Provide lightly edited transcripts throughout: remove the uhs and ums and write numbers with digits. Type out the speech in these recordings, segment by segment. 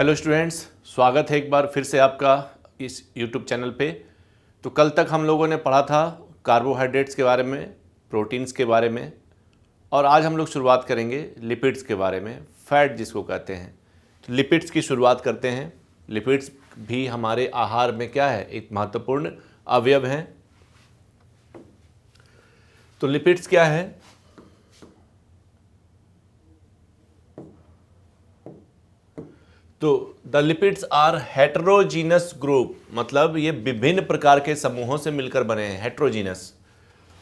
Hello students, स्वागत है एक बार फिर से आपका इस यूट्यूब चैनल पे। तो कल तक हम लोगों ने पढ़ा था कार्बोहाइड्रेट्स के बारे में, प्रोटीन्स के बारे में, और आज हम लोग शुरुआत करेंगे लिपिड्स के बारे में, फैट जिसको कहते हैं। तो लिपिड्स की शुरुआत करते हैं। लिपिड्स भी हमारे आहार में क्या है, एक महत्वपूर्ण अवयव हैं। तो लिपिड्स क्या है? तो the lipids are heterogeneous group, मतलब ये विभिन्न प्रकार के समूहों से मिलकर बने हैं। हेटेरोजीनस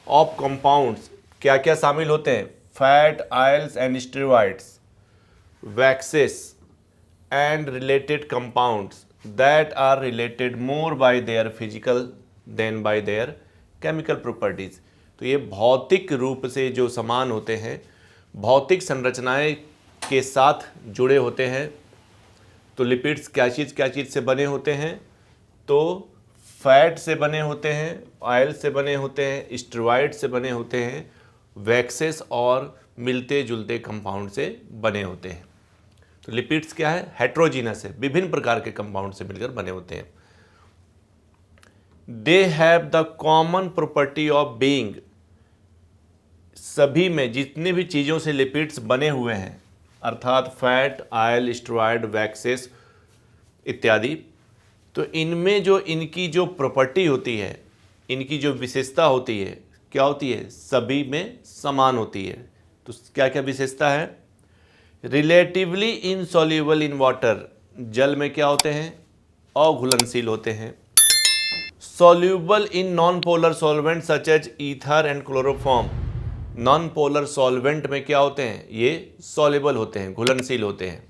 ऑफ कंपाउंड्स, क्या क्या शामिल होते हैं? Fat, oils and steroids, waxes and related compounds that are related more by their physical than by their chemical properties. तो ये भौतिक रूप से जो समान होते हैं, भौतिक संरचनाएं के साथ जुड़े होते हैं। तो लिपिड्स क्या चीज़ से बने होते हैं? तो फैट से बने होते हैं, ऑयल से बने होते हैं, स्टेरॉइड से बने होते हैं, वैक्सेस और मिलते जुलते कंपाउंड से बने होते हैं। तो लिपिड्स क्या है? हेटेरोजीनस है, विभिन्न प्रकार के कंपाउंड से मिलकर बने होते हैं। They have the common property of being, सभी में जितनी भी चीज़ों से लिपिड्स बने हुए हैं, अर्थात फैट, ऑयल, स्टेरॉइड, वैक्सेस इत्यादि, तो इनमें जो इनकी जो प्रॉपर्टी होती है, इनकी जो विशेषता होती है, क्या होती है? सभी में समान होती है। तो क्या क्या विशेषता है? रिलेटिवली इनसॉल्युबल इन वाटर, जल में क्या होते हैं? अघुलनशील होते हैं। Soluble in non polar solvent such as ether and chloroform, non polar solvent में क्या होते हैं? ये सॉल्युबल होते हैं, घुलनशील होते हैं।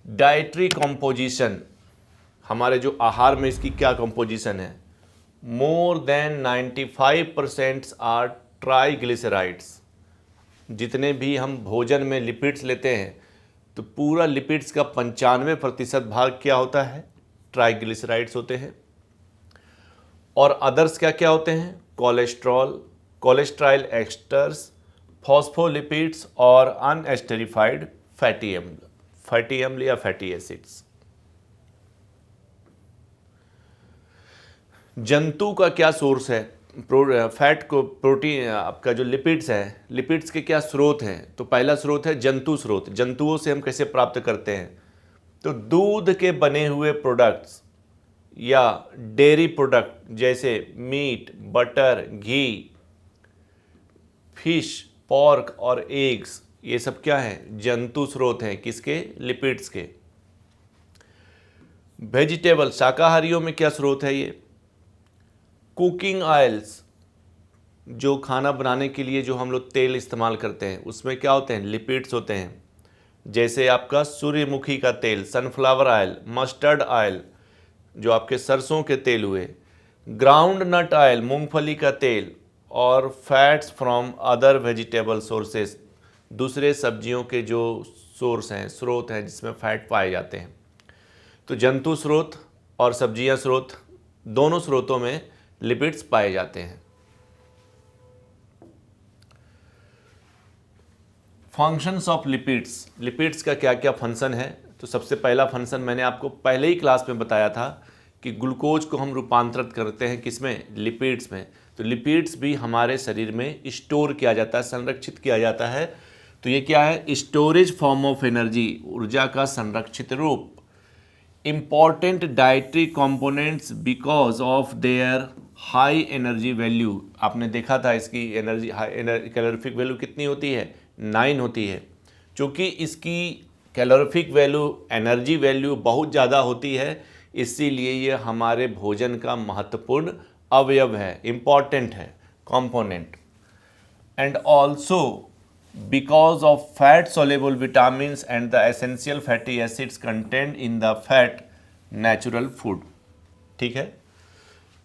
डाइटरी कंपोजिशन, हमारे जो आहार में इसकी क्या कंपोजिशन है? More than 95% are triglycerides. जितने भी हम भोजन में लिपिड्स लेते हैं, तो पूरा लिपिड्स का 95% भाग क्या होता है? ट्राइग्लिसराइड्स होते हैं। और अदर्स क्या क्या होते हैं? कोलेस्ट्रॉल, कोलेस्ट्रॉल एस्टर्स, फॉस्फोलिपिड्स और अनएस्टरिफाइड फैटी अम्ल या फैटी एसिड्स। जंतु का क्या सोर्स है? फैट को प्रोटीन, आपका जो लिपिड्स है, लिपिड्स के क्या स्रोत हैं? तो पहला स्रोत है जंतु स्रोत। जंतुओं से हम कैसे प्राप्त करते हैं? तो दूध के बने हुए प्रोडक्ट्स या डेयरी प्रोडक्ट जैसे मीट, बटर, घी, फिश, पॉर्क और एग्स, ये सब क्या है? जंतु स्रोत हैं। किसके? लिपिड्स के। वेजिटेबल, शाकाहारियों में क्या स्रोत है? ये कुकिंग ऑयल्स, जो खाना बनाने के लिए जो हम लोग तेल इस्तेमाल करते हैं, उसमें क्या होते हैं? लिपिड्स होते हैं। जैसे आपका सूर्यमुखी का तेल, सनफ्लावर ऑयल, मस्टर्ड ऑयल जो आपके सरसों के तेल हुए, ग्राउंड नट ऑयल, मूंगफली का तेल, और fats from other vegetable sources, दूसरे सब्जियों के जो सोर्स हैं, स्रोत हैं जिसमें फैट पाए जाते हैं। तो जंतु स्रोत और सब्जियां स्रोत, दोनों स्रोतों में लिपिड्स पाए जाते हैं। फंक्शंस ऑफ लिपिड्स, लिपिड्स का क्या क्या फंक्शन है? तो सबसे पहला फंक्शन मैंने आपको पहले ही क्लास में बताया था कि ग्लूकोज को हम रूपांतरित करते हैं किसमें? लिपिड्स में। तो लिपिड्स भी हमारे शरीर में स्टोर किया जाता है, संरक्षित किया जाता है। तो ये क्या है? स्टोरेज फॉर्म ऑफ एनर्जी, ऊर्जा का संरक्षित रूप। Important dietary components because of their high energy value. आपने देखा था इसकी एनर्जी, कैलोरीफिक वैल्यू कितनी होती है? 9 होती है। चूँकि इसकी कैलोरीफिक वैल्यू, एनर्जी वैल्यू बहुत ज़्यादा होती है, इसीलिए ये हमारे भोजन का महत्वपूर्ण अवयव है, इम्पॉर्टेंट है component. And also because of fat soluble vitamins and the essential fatty acids content in the fat natural food. ठीक है।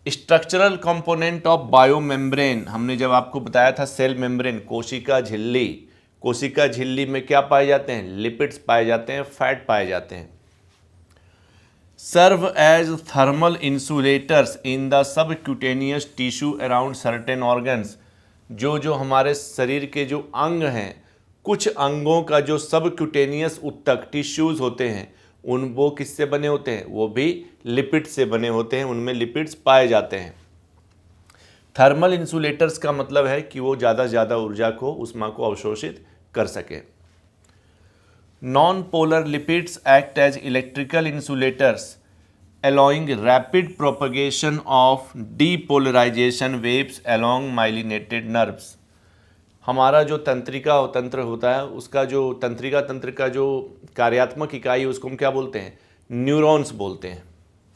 स्ट्रक्चरल कंपोनेंट ऑफ बायोमेम्ब्रेन, हमने जब आपको बताया था सेल मेम्ब्रेन, कोशिका झिल्ली, कोशिका झिल्ली में क्या पाए जाते हैं? लिपिड्स पाए जाते हैं, फैट पाए जाते हैं। Serve as thermal insulators in the subcutaneous tissue around certain organs, जो हमारे शरीर के जो अंग हैं कुछ अंगों का जो सबक्यूटेनियस ऊतक टिश्यूज होते हैं वो किससे बने होते हैं, वो भी लिपिड से बने होते हैं, उनमें लिपिड्स पाए जाते हैं। थर्मल इंसुलेटर्स का मतलब है कि वो ज़्यादा से ज़्यादा ऊर्जा को, ऊष्मा को अवशोषित कर सके। Non polar lipids act as electrical insulators allowing rapid propagation of depolarization waves along myelinated nerves। हमारा जो तंत्र होता है, उसका जो तंत्रिका तंत्र का जो कार्यात्मक इकाई है उसको हम क्या बोलते हैं, न्यूरॉन्स बोलते हैं।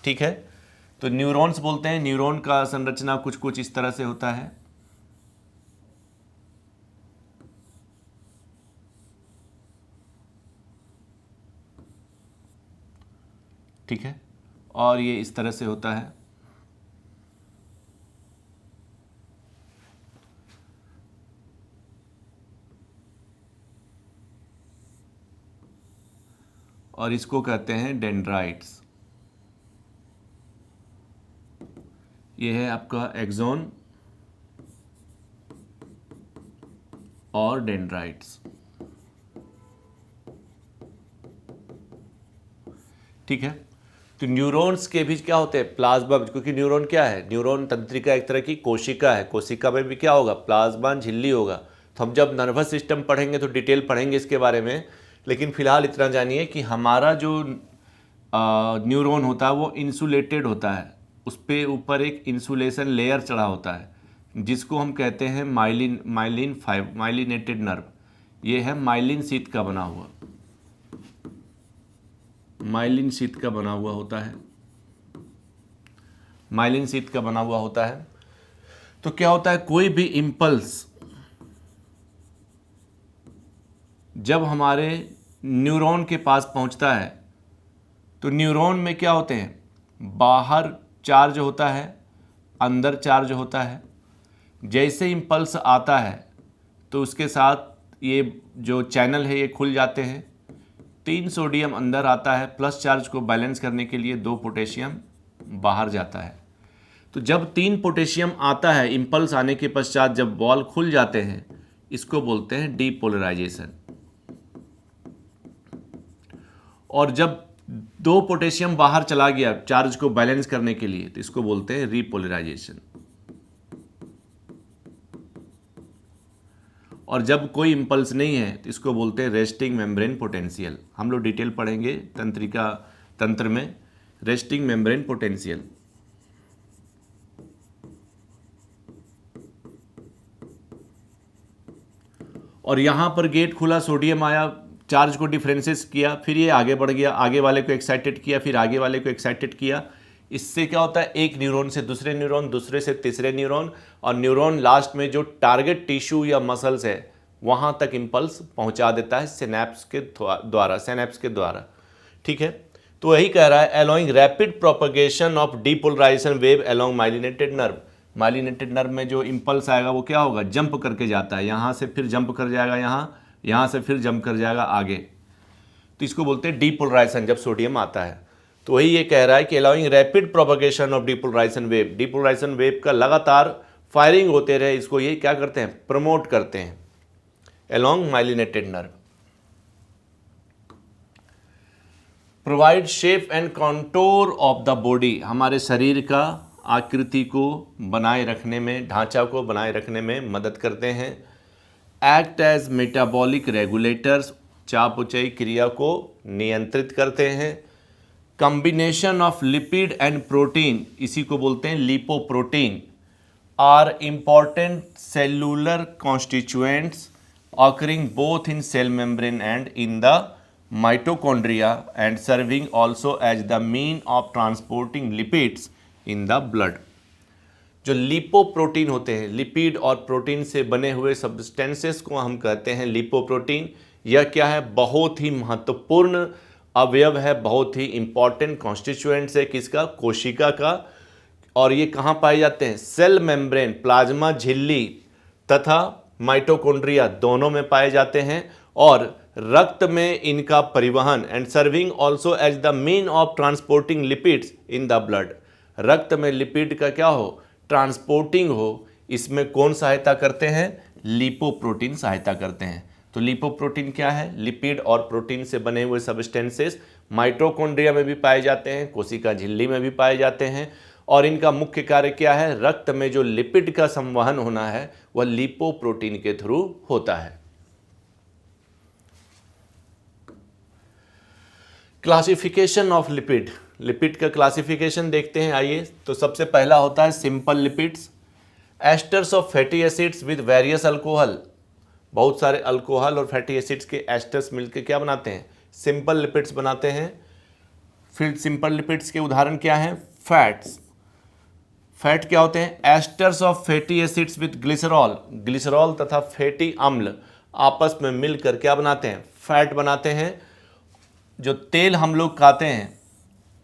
ठीक है, तो न्यूरॉन्स बोलते हैं। न्यूरॉन का संरचना कुछ इस तरह से होता है। ठीक है, और ये इस तरह से होता है। और इसको कहते हैं डेंड्राइट्स। ये है आपका एक्सोन और डेंड्राइट्स। ठीक है, तो न्यूरॉन्स के बीच क्या होते हैं, प्लाज्मा, क्योंकि न्यूरॉन क्या है, न्यूरॉन तंत्रिका एक तरह की कोशिका है। कोशिका में भी क्या होगा, प्लाज्मा झिल्ली होगा। तो हम जब नर्वस सिस्टम पढ़ेंगे तो डिटेल पढ़ेंगे इसके बारे में, लेकिन फिलहाल इतना जानिए कि हमारा जो न्यूरॉन होता है वो इंसुलेटेड होता है, उस पर ऊपर एक इंसुलेशन लेयर चढ़ा होता है जिसको हम कहते हैं माइलिनेटेड नर्व। ये है माइलिन शीत का बना हुआ, माइलिन शीत का बना हुआ होता है, माइलिन शीत का बना हुआ होता है। तो क्या होता है, कोई भी इम्पल्स जब हमारे न्यूरॉन के पास पहुंचता है तो न्यूरॉन में क्या होते हैं, बाहर चार्ज होता है, अंदर चार्ज होता है। जैसे इम्पल्स आता है तो उसके साथ ये जो चैनल है ये खुल जाते हैं। 3 सोडियम अंदर आता है, प्लस चार्ज को बैलेंस करने के लिए 2 पोटेशियम बाहर जाता है। तो जब 3 पोटेशियम आता है, इम्पल्स आने के पश्चात जब बॉल खुल जाते हैं, इसको बोलते हैं डीपोलराइजेशन। और जब 2 पोटेशियम बाहर चला गया चार्ज को बैलेंस करने के लिए, तो इसको बोलते हैं रीपोलराइजेशन। और जब कोई इम्पल्स नहीं है तो इसको बोलते हैं रेस्टिंग मेम्ब्रेन पोटेंशियल। हम लोग डिटेल पढ़ेंगे तंत्रिका तंत्र में, रेस्टिंग मेम्ब्रेन पोटेंशियल। और यहाँ पर गेट खुला, सोडियम आया, चार्ज को डिफरेंसेस किया, फिर ये आगे बढ़ गया, आगे वाले को एक्साइटेड किया, फिर आगे वाले को एक्साइटेड किया। इससे क्या होता है, एक न्यूरॉन से दूसरे न्यूरॉन, दूसरे से तीसरे न्यूरॉन, और न्यूरॉन लास्ट में जो टारगेट टिश्यू या मसल्स है वहाँ तक इम्पल्स पहुँचा देता है सिनेप्स के द्वारा। ठीक है, तो वही कह रहा है, allowing rapid propagation of depolarization wave along myelinated nerve. Myelinated nerve में जो इम्पल्स आएगा वो क्या होगा, जंप करके जाता है, यहाँ से फिर जंप कर जाएगा यहाँ से फिर जंप कर जाएगा आगे। तो इसको बोलते हैं डीपोलराइजेशन, जब सोडियम आता है। तो वही ये कह रहा है कि allowing rapid propagation of depolarization wave, depolarization wave का लगातार फायरिंग होते रहे, इसको ये क्या करते हैं, प्रमोट करते हैं along myelinated nerve. Provide shape and contour of the body, हमारे शरीर का आकृति को बनाए रखने में, ढांचा को बनाए रखने में मदद करते हैं। एक्ट एज मेटाबॉलिक रेगुलेटर्स, चापउचई क्रिया को नियंत्रित करते हैं। Combination of lipid and protein, इसी को बोलते हैं lipoprotein, are important cellular constituents occurring both in cell membrane and in the mitochondria and serving also as the mean of transporting lipids in the blood. जो lipoprotein होते हैं, lipid और protein से बने हुए सब्सटेंसेस को हम कहते हैं लिपोप्रोटीन। यह क्या है, बहुत ही महत्वपूर्ण अवयव है, बहुत ही इंपॉर्टेंट कॉन्स्टिट्यूएंट्स है किसका, कोशिका का। और ये कहाँ पाए जाते हैं, सेल मेम्ब्रेन, प्लाज्मा झिल्ली तथा माइटोकॉन्ड्रिया दोनों में पाए जाते हैं। और रक्त में इनका परिवहन, and serving also as the mean of transporting lipids in the blood, रक्त में लिपिड का क्या हो, ट्रांसपोर्टिंग हो, इसमें कौन सहायता करते हैं, लिपोप्रोटीन सहायता करते हैं। तो लिपोप्रोटीन क्या है? लिपिड और प्रोटीन से बने हुए सब्सटेंसेस माइटोकॉन्ड्रिया में भी पाए जाते हैं, कोशिका झिल्ली में भी पाए जाते हैं, और इनका मुख्य कार्य क्या है? रक्त में जो लिपिड का संवहन होना है वह लिपोप्रोटीन के थ्रू होता है। क्लासिफिकेशन ऑफ लिपिड, लिपिड का क्लासिफिकेशन देखते हैं, आइए। तो सबसे पहला होता है simple lipids, asters of fatty acids with various alcohol. बहुत सारे अल्कोहल और फैटी एसिड्स के एस्टर्स मिलकर क्या बनाते हैं? सिंपल लिपिड्स बनाते हैं। फिर सिंपल लिपिड्स के उदाहरण क्या हैं? फैट्स। फैट क्या होते हैं? Esters of fatty acids with glycerol. Glycerol तथा फैटी अम्ल आपस में मिलकर क्या बनाते हैं? फैट बनाते हैं। जो तेल हम लोग खाते हैं,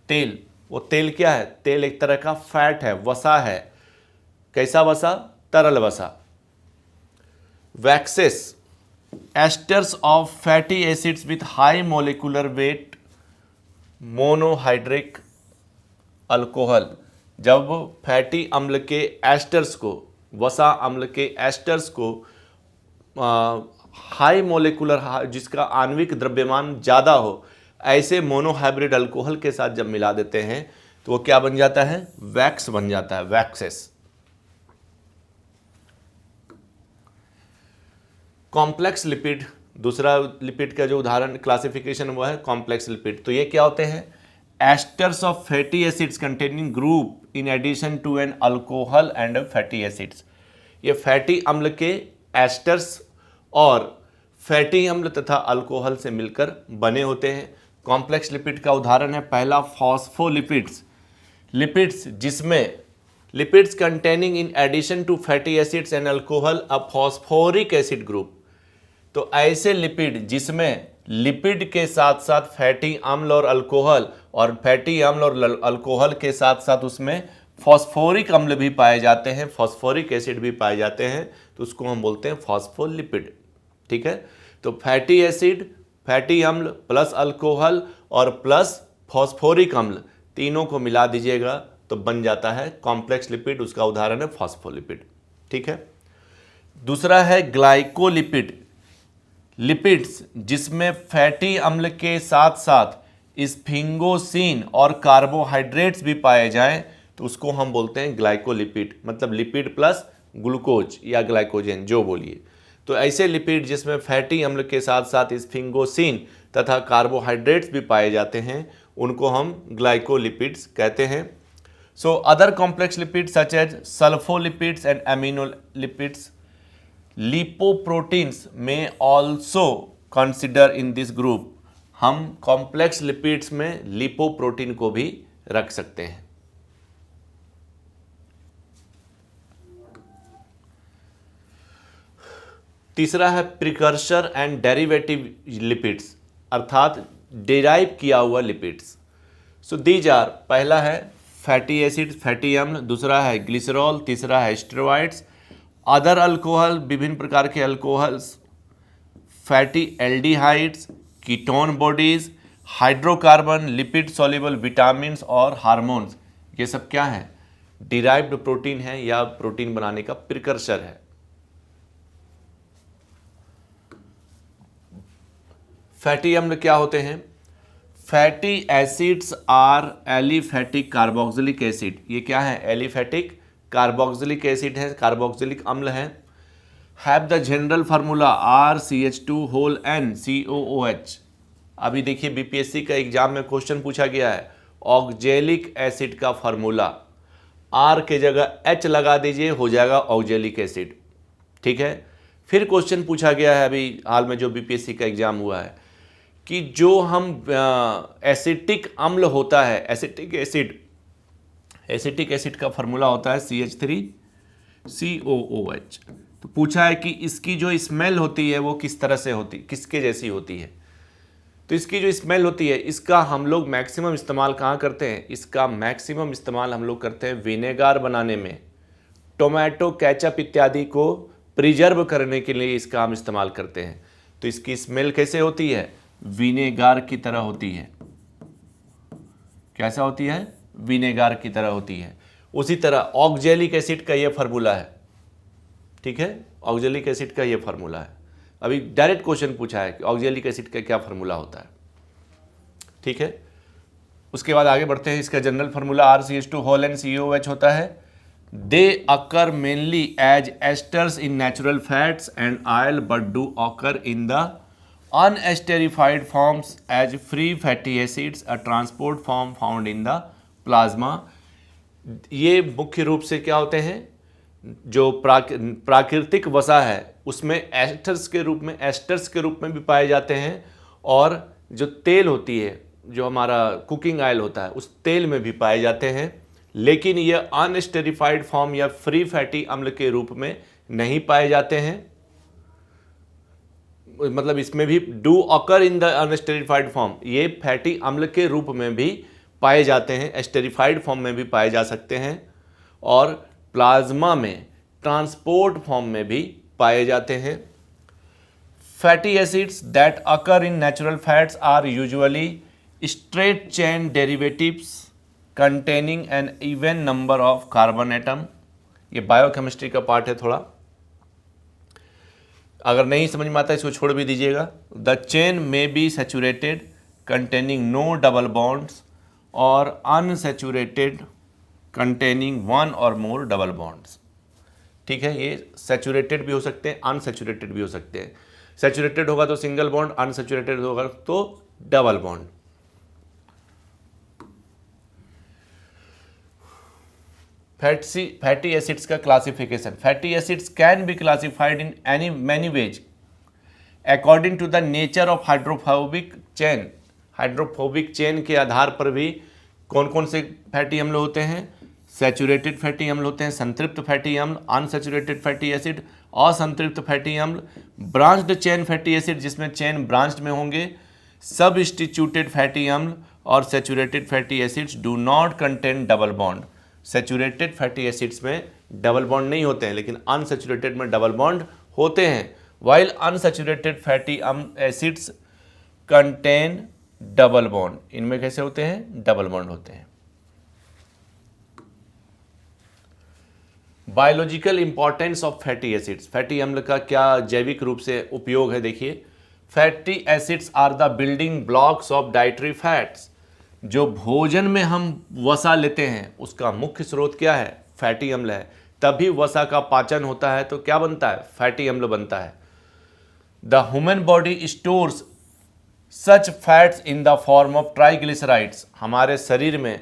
तेल, वो तेल क्या है? तेल एक तरह का फैट है, वसा है। कैसा वसा? तरल वसा। Waxes, asters of fatty acids with high molecular weight monohydric alcohol. जब फैटी अम्ल के एस्टर्स को, वसा अम्ल के एस्टर्स को हाई मोलिकुलर, जिसका आणविक द्रव्यमान ज़्यादा हो, ऐसे मोनोहाइब्रिड अल्कोहल के साथ जब मिला देते हैं तो वो क्या बन जाता है? वैक्स बन जाता है, वैक्सेस। कॉम्प्लेक्स लिपिड, दूसरा लिपिड का जो उदाहरण क्लासिफिकेशन वो है कॉम्प्लेक्स लिपिड। तो ये क्या होते हैं? Esters of fatty acids containing group in addition to an alcohol and fatty acids. ये फैटी अम्ल के एस्टर्स और फैटी अम्ल तथा अल्कोहल से मिलकर बने होते हैं। कॉम्प्लेक्स लिपिड का उदाहरण है पहला फॉस्फोलिपिड्स। लिपिड्स जिसमें lipids containing in addition to fatty acids and alcohol a phosphoric acid group. तो ऐसे लिपिड जिसमें लिपिड के साथ साथ फैटी अम्ल और अल्कोहल, और फैटी अम्ल और अल्कोहल के साथ साथ उसमें फॉस्फोरिक अम्ल भी पाए जाते हैं, फॉस्फोरिक एसिड भी पाए जाते हैं, तो उसको हम बोलते हैं फॉस्फोलिपिड। ठीक है, तो फैटी एसिड, फैटी अम्ल प्लस अल्कोहल और प्लस फॉस्फोरिक अम्ल, तीनों को मिला दीजिएगा तो बन जाता है कॉम्प्लेक्स लिपिड। उसका उदाहरण है फॉस्फोलिपिड। ठीक है, दूसरा है ग्लाइकोलिपिड। लिपिड्स जिसमें फैटी अम्ल के साथ साथ स्फिंगोसिन और कार्बोहाइड्रेट्स भी पाए जाएं तो उसको हम बोलते हैं ग्लाइकोलिपिड, मतलब लिपिड प्लस ग्लूकोज या ग्लाइकोजन जो बोलिए। तो ऐसे लिपिड जिसमें फैटी अम्ल के साथ साथ स्फिंगोसिन तथा कार्बोहाइड्रेट्स भी पाए जाते हैं उनको हम ग्लाइकोलिपिड्स कहते हैं। So other complex lipids such as sulfolipids and aminolipids, lipoproteins में also consider in this group. हम कॉम्प्लेक्स लिपिड्स में लिपोप्रोटीन को भी रख सकते हैं। तीसरा है प्रिकर्सर एंड डेरिवेटिव लिपिड्स, अर्थात डिराइव किया हुआ लिपिड्स। सो दीज आर, पहला है फैटी एसिड, फैटी अम्ल, दूसरा है ग्लिसरॉल, तीसरा है स्टेरॉइड्स, अदर अल्कोहल, विभिन्न प्रकार के alcohols, fatty aldehydes, ketone bodies, hydrocarbon, lipid soluble vitamins और हार्मोन्स। ये सब क्या है? डिराइव्ड प्रोटीन है या प्रोटीन बनाने का प्रिकर्सर है। फैटी अम्ल क्या होते हैं? Fatty acids are aliphatic carboxylic acid. ये क्या है? एलिफैटिक कार्बोक्सिलिक एसिड है, कार्बोक्सिलिक अम्ल है। Have the general formula RCH2NCOOH। अभी देखिए बीपीएससी का एग्जाम में क्वेश्चन पूछा गया है, ऑक्जेलिक एसिड का फार्मूला, R के जगह H लगा दीजिए, हो जाएगा ऑक्जेलिक एसिड। ठीक है, फिर क्वेश्चन पूछा गया है अभी हाल में जो बीपीएससी का एग्जाम हुआ है कि जो हम एसिटिक अम्ल होता है, एसिटिक एसिड का फार्मूला होता है CH3COOH। तो पूछा है कि इसकी जो स्मेल होती है वो किस तरह से होती, किसके जैसी होती है। तो इसकी जो स्मेल होती है इसका हम लोग मैक्सिमम इस्तेमाल कहाँ करते हैं? इसका मैक्सिमम इस्तेमाल हम लोग करते हैं विनेगार बनाने में, टोमेटो केचप इत्यादि को प्रिजर्व करने के लिए इसका हम इस्तेमाल करते हैं। तो इसकी स्मेल कैसे होती है? विनेगार की तरह होती है। कैसा होती है? विनेगार की तरह होती है। उसी तरह ऑक्जेलिक एसिड का ये फार्मूला है। ठीक है, ऑक्जेलिक एसिड का ये फार्मूला है। अभी डायरेक्ट क्वेश्चन पूछा है कि ऑक्जेलिक एसिड का क्या फार्मूला होता है। ठीक है, उसके बाद आगे बढ़ते हैं। इसका general formula RCH2 whole and COOH होता है। They occur mainly as esters in natural fats and oil but do occur in the unesterified forms as free fatty acids, a transport form found in the plasma. ये मुख्य रूप से क्या होते हैं, जो प्राकृतिक वसा है उसमें एस्टर्स के रूप में भी पाए जाते हैं, और जो तेल होती है, जो हमारा कुकिंग ऑयल होता है, उस तेल में भी पाए जाते हैं। लेकिन ये अनस्टेरिफाइड फॉर्म या फ्री फैटी अम्ल के रूप में नहीं पाए जाते हैं। मतलब इसमें भी do occur in the unesterified form, ये फैटी अम्ल के रूप में भी पाए जाते हैं, एस्टेरिफाइड फॉर्म में भी पाए जा सकते हैं, और प्लाज्मा में ट्रांसपोर्ट फॉर्म में भी पाए जाते हैं। Fatty acids that occur in natural fats are usually straight chain derivatives containing an even number of carbon atom. ये बायोकेमिस्ट्री का पार्ट है थोड़ा, अगर नहीं समझ में आता इसको छोड़ भी दीजिएगा। The chain may be saturated containing no double bonds or unsaturated containing one or more double bonds. ठीक है, ये सैचुरेटेड भी हो सकते हैं, अनसैचुरेटेड भी हो सकते हैं। सैचुरेटेड होगा तो सिंगल बॉन्ड, अनसैचुरेटेड होगा तो डबल बॉन्ड। फैटी एसिड्स का classification. Fatty acids can be classified in any many ways according to the nature of hydrophobic chain. Hydrophobic chain के आधार पर भी कौन कौन से फैटी अम्ल होते हैं? सैचुरेटेड फैटी अम्ल होते हैं, संतृप्त फैटी अम्ल, अनसैचुरेटेड फैटी एसिड, असंतृप्त फैटी अम्ल, ब्रांच्ड चेन फैटी एसिड जिसमें चेन ब्रांच्ड में होंगे, सबस्टिट्यूटेड फैटी अम्ल, और saturated fatty acids do not contain double bond. Saturated fatty acids में डबल बॉन्ड नहीं होते हैं, लेकिन अनसैचुरेटेड में डबल बॉन्ड होते हैं। While unsaturated fatty acids contain double bond, इनमें कैसे होते हैं? डबल बॉन्ड होते हैं। Biological importance of fatty acids. Fatty अम्ल का क्या जैविक रूप से उपयोग है? देखिए, fatty acids are the building blocks of dietary fats. जो भोजन में हम वसा लेते हैं उसका मुख्य स्रोत क्या है? फैटी अम्ल है। तभी वसा का पाचन होता है तो क्या बनता है? फैटी अम्ल बनता है। The human body stores such fats in the form of triglycerides. हमारे शरीर में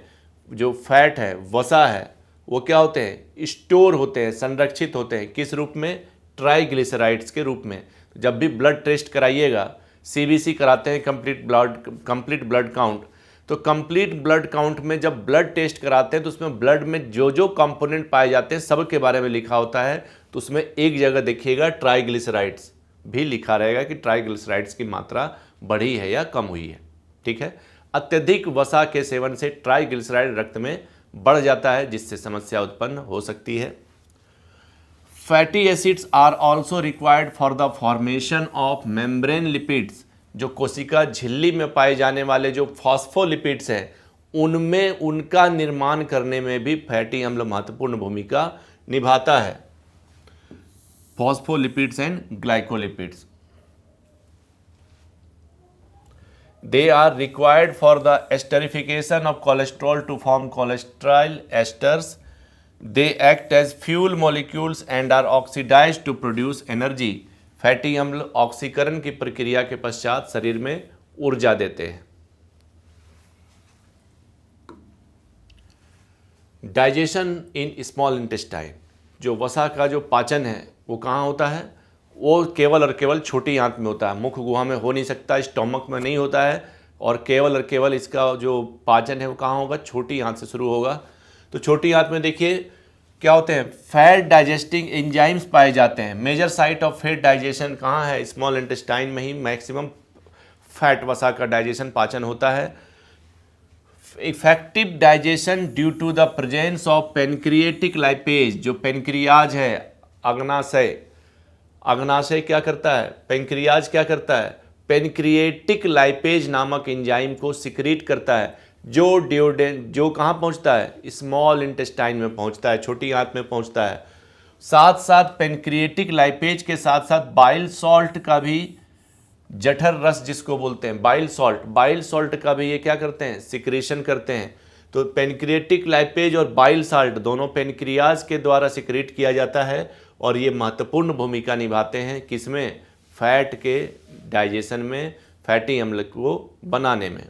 जो फैट है, वसा है, वो क्या होते हैं? स्टोर होते हैं, संरक्षित होते हैं। किस रूप में? ट्राइग्लिसराइड्स के रूप में। जब भी ब्लड टेस्ट कराइएगा, CBC कराते हैं, कंप्लीट ब्लड काउंट, तो कंप्लीट ब्लड काउंट में जब ब्लड टेस्ट कराते हैं तो उसमें ब्लड में जो जो कंपोनेंट पाए जाते हैं सब के बारे में लिखा होता है। तो उसमें एक जगह देखिएगा ट्राइग्लिसराइड्स भी लिखा रहेगा कि ट्राइग्लिसराइड्स की मात्रा बढ़ी है या कम हुई है। ठीक है, अत्यधिक वसा के सेवन से ट्राइग्लिसराइड रक्त में बढ़ जाता है, जिससे समस्या उत्पन्न हो सकती है। Fatty acids are also required for the formation of membrane lipids. जो कोशिका झिल्ली में पाए जाने वाले जो फॉस्फोलिपिड्स हैं, उनमें उनका निर्माण करने में भी फैटी अम्ल महत्वपूर्ण भूमिका निभाता है। Phospholipids and glycolipids, they are required for the esterification of cholesterol to form cholesterol esters. They act as fuel molecules and are oxidized to produce energy. Fatty अम्ल ऑक्सीकरण की प्रक्रिया के पश्चात शरीर में ऊर्जा देते हैं। Digestion in small intestine. जो वसा का जो पाचन है वो कहाँ होता है? वो केवल और केवल छोटी आंत में होता है। मुख गुहा में हो नहीं सकता, स्टोमक में नहीं होता है, और केवल इसका जो पाचन है वो कहाँ होगा? छोटी आंत से शुरू होगा। तो छोटी आंत में देखिए क्या होते हैं? फैट डाइजेस्टिंग एंजाइम्स पाए जाते हैं। Major site of fat digestion कहाँ है? स्मॉल इंटेस्टाइन में ही मैक्सिमम फैट वसा का डाइजेशन पाचन होता है। Effective digestion due to the presence of pancreatic lipase. जो पेनक्रियाज है, अग्नाशय क्या करता है? पेनक्रियाज क्या करता है? पेनक्रिएटिक लाइपेज नामक एंजाइम को सिक्रीट करता है, जो कहाँ पहुँचता है? स्मॉल इंटेस्टाइन में पहुँचता है, छोटी आंत में पहुँचता है। साथ साथ पेनक्रिएटिक लाइपेज के साथ साथ बाइल सॉल्ट का भी, जठर रस जिसको बोलते हैं बाइल सॉल्ट का भी ये क्या करते हैं, सिक्रेशन करते हैं। तो पेनक्रिएटिक लाइपेज और बाइल सॉल्ट दोनों पेनक्रियाज के द्वारा सिक्रेट किया जाता है और ये महत्वपूर्ण भूमिका निभाते हैं किसमें, फैट के डाइजेशन में, फैटी अम्ल को बनाने में।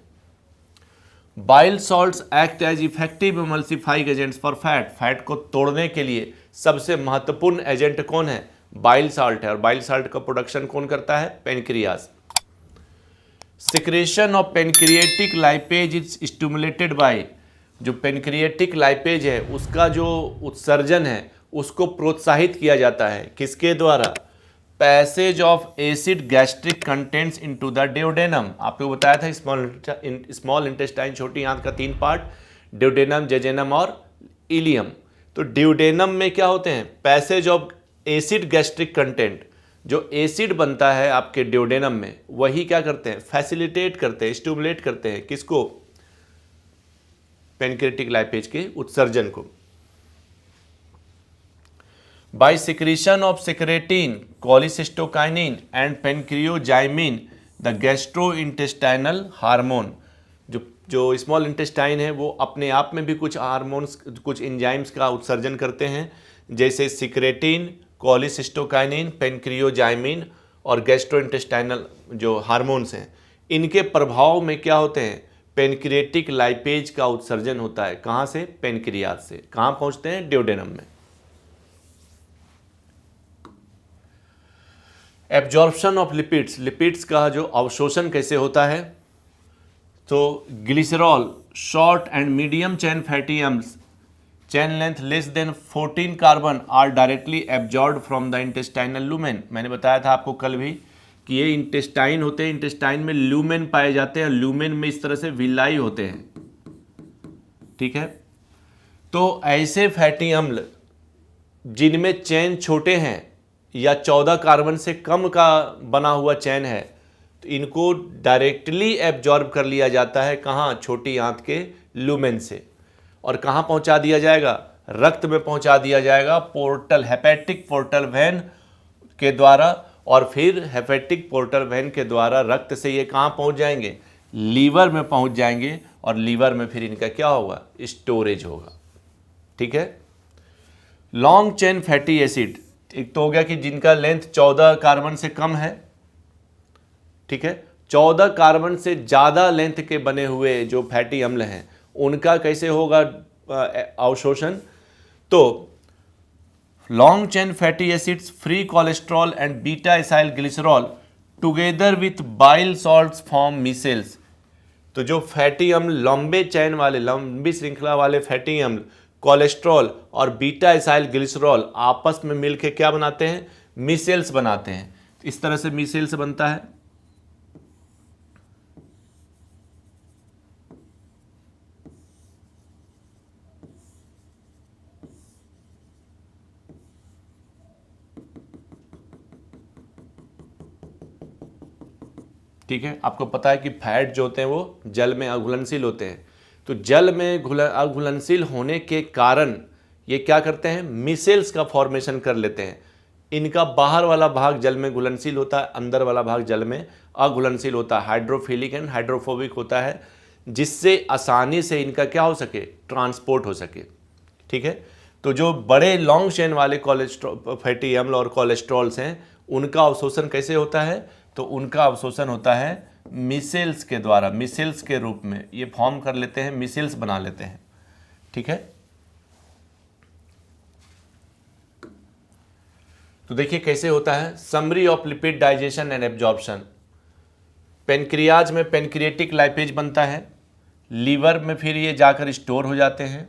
Bile salts act as effective emulsifying agents for fat को तोड़ने के लिए सबसे महत्वपूर्ण एजेंट कौन है, बाइल सॉल्ट है। और बाइल सॉल्ट का प्रोडक्शन कौन करता है, pancreas. Secretion of pancreatic lipase is stimulated by, जो पेनक्रिएटिक लाइपेज है उसका जो उत्सर्जन है उसको प्रोत्साहित किया जाता है किसके द्वारा, passage of acid gastric contents into the duodenum. आपको बताया था स्मॉल इंटेस्टाइन, छोटी आंत का 3 पार्ट, ड्यूडेनम, जेजेनम और इलियम। तो ड्यूडेनम में क्या होते हैं, passage of acid gastric content, जो एसिड बनता है आपके ड्यूडेनम में वही क्या करते हैं, फैसिलिटेट करते हैं, स्टिमुलेट करते हैं किसको, पेनक्रिएटिक लाइपेज के उत्सर्जन को। By secretion of secretin, cholecystokinin and pancreozymin the gastrointestinal hormone, जो स्मॉल इंटेस्टाइन है वो अपने आप में भी कुछ हार्मोन्स, कुछ एंजाइम्स का उत्सर्जन करते हैं, जैसे सिक्रेटिन, कोलिसिस्टोकाइनिन, पेनक्रियोजाइमिन और गैस्ट्रोइंटेस्टाइनल जो हार्मोन्स हैं, इनके प्रभाव में क्या होते हैं, पेनक्रिएटिक लाइपेज का उत्सर्जन होता है। कहाँ से, पेनक्रियाज से। कहाँ पहुँचते हैं, ड्यूडेनम में। एब्जॉर्प्शन ऑफ लिपिड्स, लिपिड्स का जो अवशोषण कैसे होता है, तो glycerol, short and medium chain fatty एम्ल्स, chain length less than 14 carbon are directly absorbed from the intestinal lumen. मैंने बताया था आपको कल भी कि ये इंटेस्टाइन होते हैं, इंटेस्टाइन में लूमेन पाए जाते हैं, लूमेन में इस तरह से विलाई होते हैं, ठीक है। तो ऐसे फैटी अम्ल जिनमें चेन छोटे हैं या 14 कार्बन से कम का बना हुआ चेन है, तो इनको डायरेक्टली एब्जॉर्ब कर लिया जाता है। कहाँ, छोटी आंत के लूमेन से। और कहाँ पहुंचा दिया जाएगा, रक्त में पहुंचा दिया जाएगा, पोर्टल, हेपेटिक पोर्टल वेन के द्वारा। और फिर हेपेटिक पोर्टल वेन के द्वारा रक्त से ये कहाँ पहुंच जाएंगे, लीवर में पहुंच जाएंगे। और लीवर में फिर इनका क्या होगा, स्टोरेज होगा, ठीक है। लॉन्ग चेन फैटी एसिड, एक तो हो गया कि जिनका लेंथ 14 कार्बन से कम है, ठीक है। 14 कार्बन से ज़्यादा लेंथ के बने हुए जो फैटी अम्ल हैं उनका कैसे होगा अवशोषण, तो long chain fatty acids, free cholesterol and beta acyl glycerol together with bile salts form micelles. तो जो फैटी अम्ल, लंबे चैन वाले, लंबी श्रृंखला वाले फैटी अम्ल, कोलेस्ट्रॉल और बीटा एसाइल ग्लिसरॉल आपस में मिलकर क्या बनाते हैं, मिसेल्स बनाते हैं। इस तरह से मिसेल्स बनता है। ठीक है, आपको पता है कि फैट जो होते हैं वो जल में अघुलनशील होते हैं। तो जल में अघुलनशील होने के कारण ये क्या करते हैं, मिसेल्स का फॉर्मेशन कर लेते हैं। इनका बाहर वाला भाग जल में घुलनशील होता है, अंदर वाला भाग जल में अघुलनशील होता है, हाइड्रोफिलिक एंड हाइड्रोफोबिक होता है, जिससे आसानी से इनका क्या हो सके, ट्रांसपोर्ट हो सके, ठीक है। तो जो बड़े लॉन्ग चेन वाले फैटी अम्ल और कोलेस्ट्रॉल्स हैं उनका अवशोषण कैसे होता है, तो उनका अवशोषण होता है मिसेल्स के द्वारा, मिसेल्स के रूप में ये फॉर्म कर लेते हैं, मिसेल्स बना लेते हैं, ठीक है। तो देखिए कैसे होता है, summary of lipid digestion and absorption. Pancreas में पेनक्रिएटिक लाइपेज बनता है, लीवर में फिर ये जाकर स्टोर हो जाते हैं,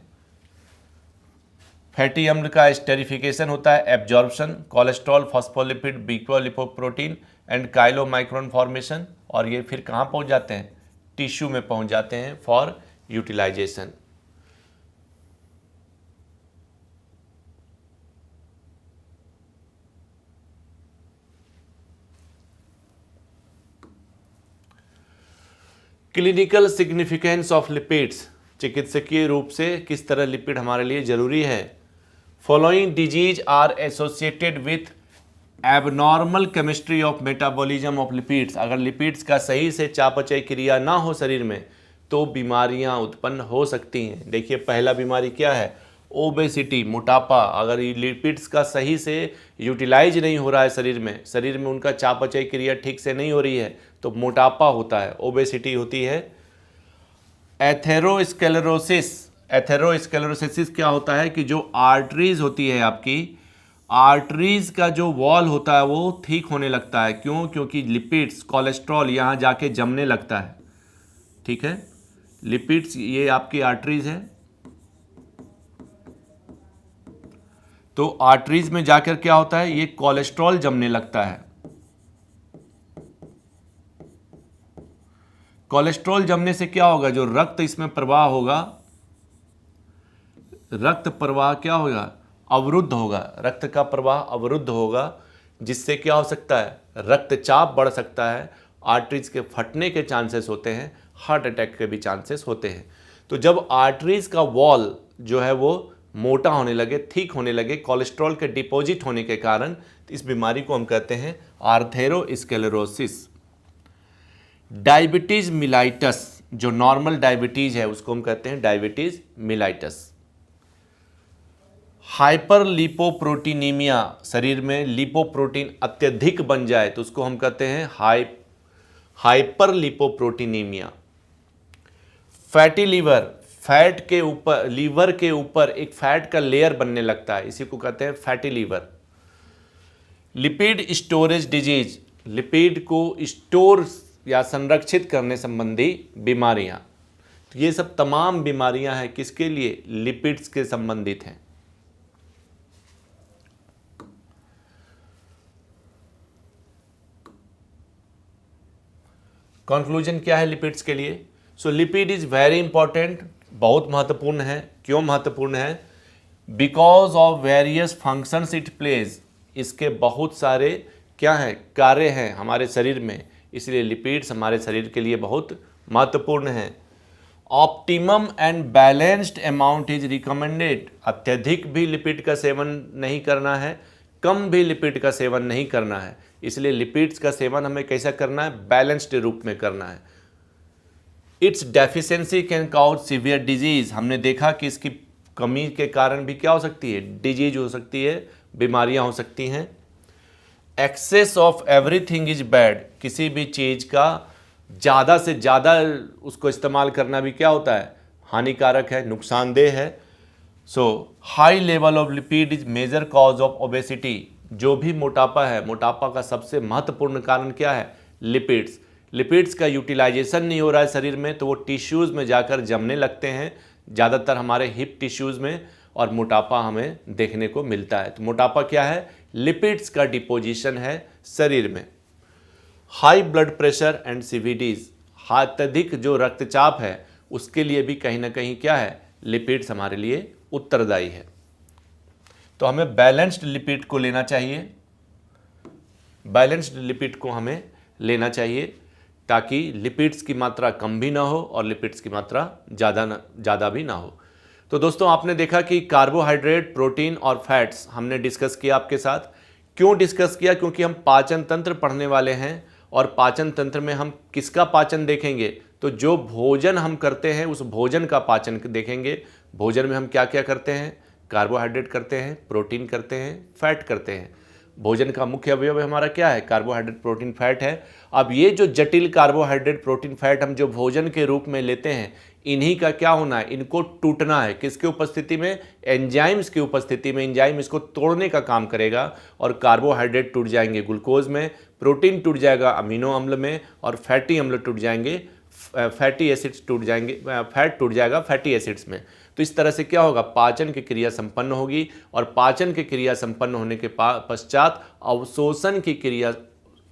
फैटी अम्ल का स्टेरिफिकेशन होता है, एब्जॉर्प्शन, कोलेस्ट्रॉल, फॉस्फोलिपिड, बीकोलिपोप्रोटीन एंड काइलोमाइक्रोन फॉर्मेशन, और ये फिर कहाँ पहुँच जाते हैं, टिश्यू में पहुँच जाते हैं for utilization. Clinical significance of lipids, चिकित्सकीय रूप से किस तरह लिपिड हमारे लिए जरूरी है। Following disease are associated with abnormal chemistry of metabolism of lipids. अगर लिपिड्स का सही से चयापचय क्रिया ना हो शरीर में तो बीमारियां उत्पन्न हो सकती हैं। देखिए पहला बीमारी क्या है, ओबेसिटी, मोटापा। अगर ये लिपिड्स का सही से यूटिलाइज नहीं हो रहा है शरीर में उनका चयापचय क्रिया ठीक से नहीं हो रही है तो मोटापा होता है, ओबेसिटी होती है। एथेरोस्क्लेरोसिस, एथेरोस्क्लेरोसिस क्या होता है कि जो आर्टरीज होती है आपकी, आर्टरीज का जो वॉल होता है वो ठीक होने लगता है। क्यों? क्योंकि लिपिड्स, कोलेस्ट्रॉल यहाँ जाके जमने लगता है। ठीक है, लिपिड्स, ये आपकी आर्टरीज है, तो आर्टरीज में जाकर क्या होता है, ये कोलेस्ट्रॉल जमने लगता है। कोलेस्ट्रॉल जमने से क्या होगा, जो रक्त इसमें प्रवाह होगा, रक्त प्रवाह क्या होगा, अवरुद्ध होगा, रक्त का प्रवाह अवरुद्ध होगा, जिससे क्या हो सकता है, रक्तचाप बढ़ सकता है, आर्टरीज के फटने के चांसेस होते हैं, हार्ट अटैक के भी चांसेस होते हैं। तो जब आर्टरीज का वॉल जो है वो मोटा होने लगे, ठीक होने लगे, कोलेस्ट्रॉल के डिपॉजिट होने के कारण, तो इस बीमारी को हम कहते हैं आर्थेरोस्क्लेरोसिस। डायबिटीज मिलाइटस, जो नॉर्मल डायबिटीज है उसको हम कहते हैं डायबिटीज मिलाइटस। हाइपर लिपोप्रोटीनीमिया, शरीर में लिपोप्रोटीन अत्यधिक बन जाए तो उसको हम कहते हैं हाइपर लिपोप्रोटीनीमिया। फैटी लीवर, फैट के ऊपर, लीवर के ऊपर एक फैट का लेयर बनने लगता है, इसी को कहते हैं fatty liver. Lipid storage disease, lipid को स्टोर या संरक्षित करने संबंधी बीमारियां। तो ये सब तमाम बीमारियां हैं किसके लिए, लिपिड्स के संबंधित हैं। कंक्लूजन क्या है लिपिड्स के लिए? सो लिपिड इज वेरी इंपॉर्टेंट, बहुत महत्वपूर्ण है। क्यों महत्वपूर्ण है? Because of various functions it plays, इसके बहुत सारे क्या हैं, कार्य हैं हमारे शरीर में, इसलिए लिपिड्स हमारे शरीर के लिए बहुत महत्वपूर्ण हैं। Optimum and balanced amount is recommended, अत्यधिक भी लिपिड का सेवन नहीं करना है, कम भी लिपिड का सेवन नहीं करना है, इसलिए लिपिड्स का सेवन हमें कैसा करना है, बैलेंस्ड रूप में करना है। It's deficiency can cause severe disease, हमने देखा कि इसकी कमी के कारण भी क्या हो सकती है, डिजीज हो सकती है, बीमारियां हो सकती हैं। Excess of everything is bad, किसी भी चीज़ का ज़्यादा से ज़्यादा उसको इस्तेमाल करना भी क्या होता है, हानिकारक है, नुकसानदेह है। So high level of lipid is major cause of obesity, जो भी मोटापा है, मोटापा का सबसे महत्वपूर्ण कारण क्या है, लिपिड्स। लिपिड्स का यूटिलाइजेशन नहीं हो रहा है शरीर में तो वो टिश्यूज़ में जाकर जमने लगते हैं, ज़्यादातर हमारे हिप टिश्यूज़ में, और मोटापा हमें देखने को मिलता है। तो मोटापा क्या है, लिपिड्स का डिपोजिशन है शरीर में। हाई ब्लड प्रेशर एंड सीवीडीज, अत्यधिक जो रक्तचाप है उसके लिए भी कहीं ना कहीं क्या है, लिपिड्स हमारे लिए उत्तरदायी है। तो हमें बैलेंस्ड लिपिड को लेना चाहिए, बैलेंस्ड लिपिड को हमें लेना चाहिए ताकि लिपिड्स की मात्रा कम भी ना हो और लिपिड्स की मात्रा ज़्यादा भी ना हो। तो दोस्तों आपने देखा कि कार्बोहाइड्रेट, प्रोटीन और फैट्स हमने डिस्कस किया आपके साथ। क्यों डिस्कस किया? क्योंकि हम पाचन तंत्र पढ़ने वाले हैं और पाचन तंत्र में हम किसका पाचन देखेंगे, तो जो भोजन हम करते हैं उस भोजन का पाचन देखेंगे। भोजन में हम क्या क्या करते हैं, कार्बोहाइड्रेट करते हैं, प्रोटीन करते हैं, फैट करते हैं। भोजन का मुख्य अवयव हमारा क्या है, कार्बोहाइड्रेट, प्रोटीन, फैट है। अब ये जो जटिल कार्बोहाइड्रेट, प्रोटीन, फैट हम जो भोजन के रूप में लेते हैं, इन्हीं का क्या होना है, इनको टूटना है। किसके उपस्थिति में, एंजाइम्स की उपस्थिति में। एंजाइम इसको तोड़ने का काम करेगा और कार्बोहाइड्रेट टूट जाएंगे ग्लूकोज में, प्रोटीन टूट जाएगा अमीनो अम्ल में, और फैटी अम्ल टूट जाएंगे, फैटी एसिड्स टूट जाएंगे, फैट टूट जाएगा फैटी एसिड्स में। तो इस तरह से क्या होगा, पाचन की क्रिया संपन्न होगी, और पाचन की क्रिया संपन्न होने के पश्चात अवशोषण की क्रिया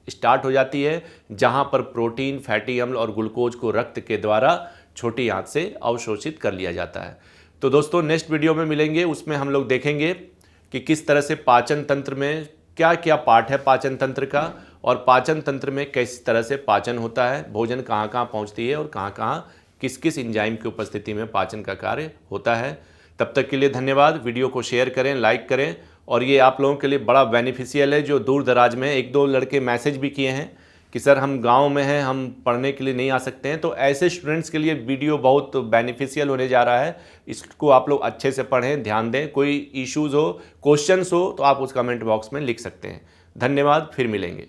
स्टार्ट हो जाती है, जहां पर प्रोटीन, फैटी अम्ल और ग्लूकोज को रक्त के द्वारा छोटी आंत से अवशोषित कर लिया जाता है। तो दोस्तों नेक्स्ट वीडियो में मिलेंगे, उसमें हम लोग देखेंगे कि किस तरह से पाचन तंत्र में क्या क्या पार्ट है पाचन तंत्र का, और पाचन तंत्र में किस तरह से पाचन होता है, भोजन कहाँ कहाँ पहुँचती है और कहाँ कहाँ किस किस एंजाइम की उपस्थिति में पाचन का कार्य होता है। तब तक के लिए धन्यवाद। वीडियो को शेयर करें, लाइक करें, और ये आप लोगों के लिए बड़ा बेनिफिशियल है। जो दूर दराज में, एक दो लड़के मैसेज भी किए हैं कि सर हम गांव में हैं, हम पढ़ने के लिए नहीं आ सकते हैं, तो ऐसे स्टूडेंट्स के लिए वीडियो बहुत बेनिफिशियल होने जा रहा है। इसको आप लोग अच्छे से पढ़ें, ध्यान दें। कोई इश्यूज़ हो, क्वेश्चंस हो तो आप उस कमेंट बॉक्स में लिख सकते हैं। धन्यवाद, फिर मिलेंगे।